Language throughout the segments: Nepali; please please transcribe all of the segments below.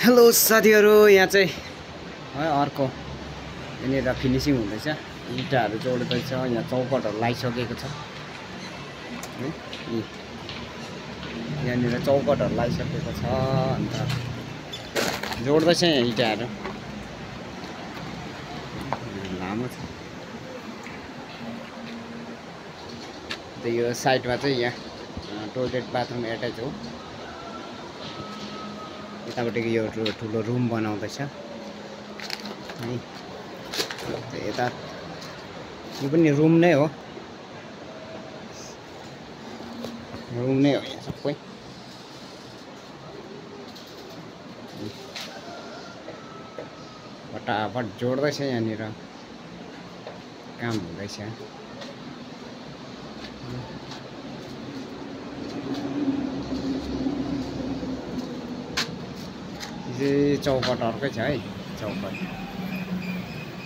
हेलो साथीहरु, यहाँ चाहिँ है अर्को यहाँनिर फिनिसिङ हुँदैछ। इँटाहरू जोड्दैछ। यहाँ चौकटहरू लगाइसकेको छ है। यहाँनिर चौकटहरू लगाइसकेको छ, अन्त जोड्दैछ यहाँ इँटाहरू। लामो छ। त यो साइडमा चाहिँ यहाँ टोयलेट बाथरुम एट्याच हो। यतापट्टिको यो ठुलो रुम बनाउँदैछ है। यता यो पनि रुम नै हो, रुम नै हो यहाँ सबै। फटाफट जोड्दैछ, यहाँनिर काम हुँदैछ। यो चौकट अर्कै छ है। चौकट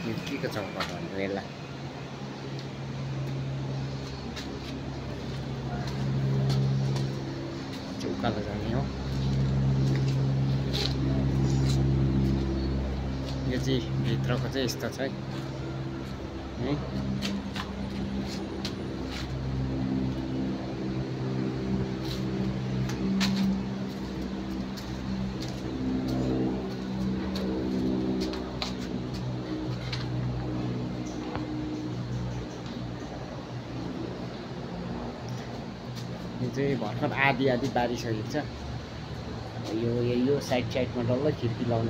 यो के को चौकट हो यसलाई? उकालो जाने हो। यो चाहिँ भित्रको चाहिँ यस्तो छ है। यो चाहिँ भर्खर आधी बारिसकेको छ। यो साइडमा डल्लै खिड्की लाउने